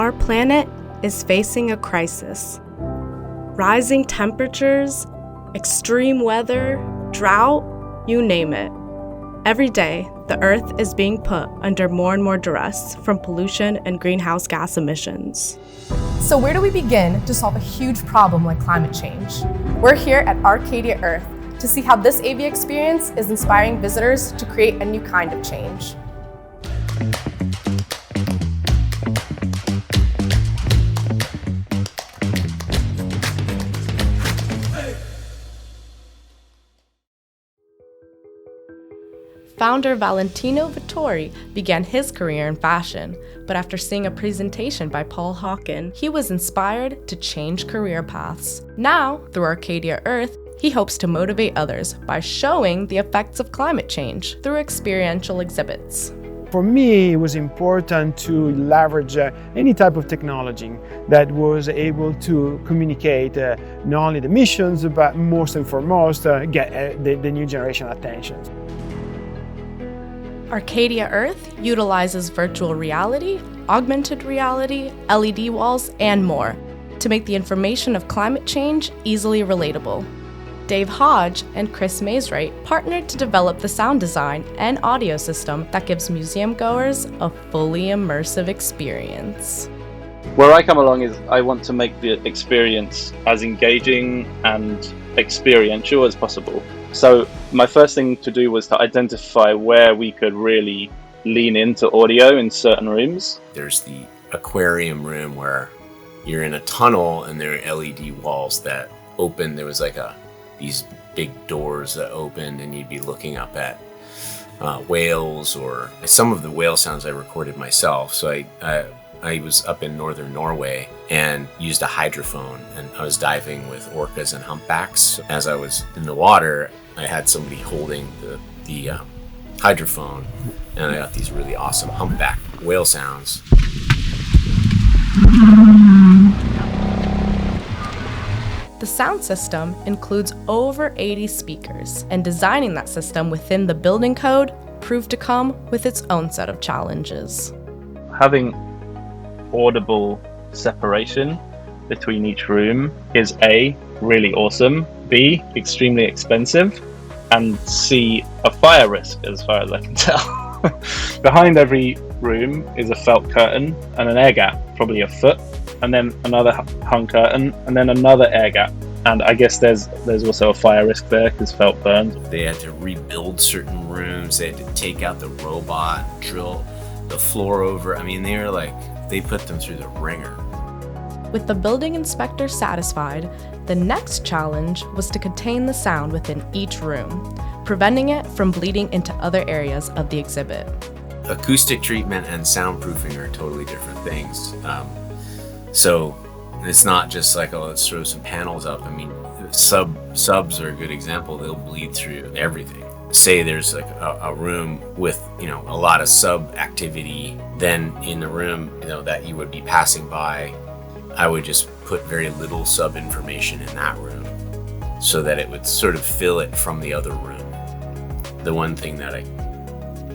Our planet is facing a crisis. Rising temperatures, extreme weather, drought, you name it. Every day, the Earth is being put under more and more duress from pollution and greenhouse gas emissions. So where do we begin to solve a huge problem like climate change? We're here at Arcadia Earth to see how this AV experience is inspiring visitors to create a new kind of change. Founder Valentino Vettori began his career in fashion, but after seeing a presentation by Paul Hawken, he was inspired to change career paths. Now, through Arcadia Earth, he hopes to motivate others by showing the effects of climate change through experiential exhibits. For me, it was important to leverage any type of technology that was able to communicate not only the missions, but most and foremost, get the new generation attention. Arcadia Earth utilizes virtual reality, augmented reality, LED walls, and more to make the information of climate change easily relatable. Hodge and Chris Mayes-Wright partnered to develop the sound design and audio system that gives museum-goers a fully immersive experience. Where I come along is I want to make the experience as engaging and experiential as possible. So my first thing to do was to identify where we could really lean into audio in certain rooms. There's the aquarium room where you're in a tunnel and there are LED walls that open. There was like these big doors that opened and you'd be looking up at whales, or some of the whale sounds I recorded myself. So I was up in northern Norway and used a hydrophone, and I was diving with orcas and humpbacks. As I was in the water, I had somebody holding the hydrophone, and I got these really awesome humpback whale sounds. The sound system includes over 80 speakers, and designing that system within the building code proved to come with its own set of challenges. Having audible separation between each room is A, really awesome, B, extremely expensive, and C, a fire risk as far as I can tell. Behind every room is a felt curtain and an air gap, probably a foot, and then another hung curtain, and then another air gap. And I guess there's also a fire risk there because felt burns. They had to rebuild certain rooms. They had to take out the robot, drill the floor over. I mean, they put them through the ringer. With the building inspector satisfied, the next challenge was to contain the sound within each room, preventing it from bleeding into other areas of the exhibit. Acoustic treatment and soundproofing are totally different things. So it's not just like, oh, let's throw some panels up. I mean, subs are a good example. They'll bleed through everything. Say there's like a room with, a lot of sub activity, then in the room, that you would be passing by, I would just put very little sub information in that room so that it would sort of fill it from the other room. The one thing that I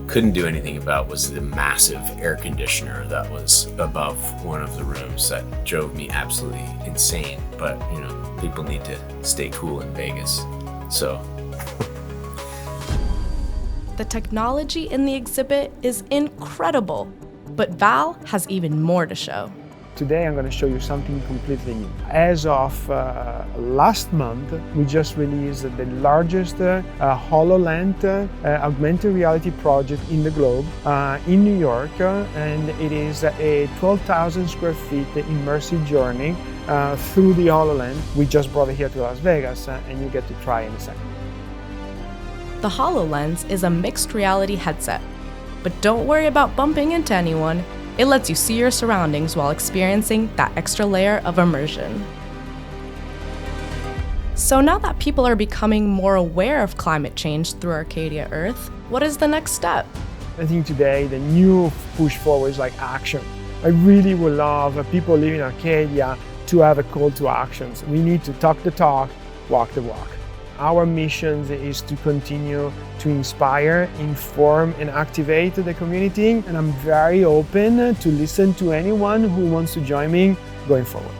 couldn't do anything about was the massive air conditioner that was above one of the rooms that drove me absolutely insane. But, people need to stay cool in Vegas. So. The technology in the exhibit is incredible, but Val has even more to show. Today I'm going to show you something completely new. As of last month, we just released the largest Hololens augmented reality project in the globe in New York, and it is a 12,000 square feet immersive journey through the Hololens. We just brought it here to Las Vegas, and you get to try in a second. The Hololens is a mixed reality headset, but don't worry about bumping into anyone. It lets you see your surroundings while experiencing that extra layer of immersion. So now that people are becoming more aware of climate change through Arcadia Earth, what is the next step? I think today the new push forward is like action. I really would love people living in Arcadia to have a call to actions. We need to talk the talk, walk the walk. Our mission is to continue to inspire, inform, and activate the community. And I'm very open to listen to anyone who wants to join me going forward.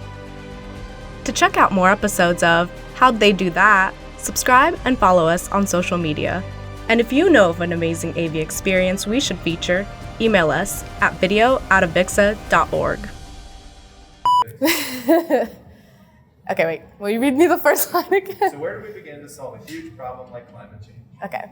To check out more episodes of How'd They Do That, subscribe and follow us on social media. And if you know of an amazing AV experience we should feature, email us at video@avixa.org. Okay, wait. Will you read me the first line again? So where do we begin to solve a huge problem like climate change? Okay.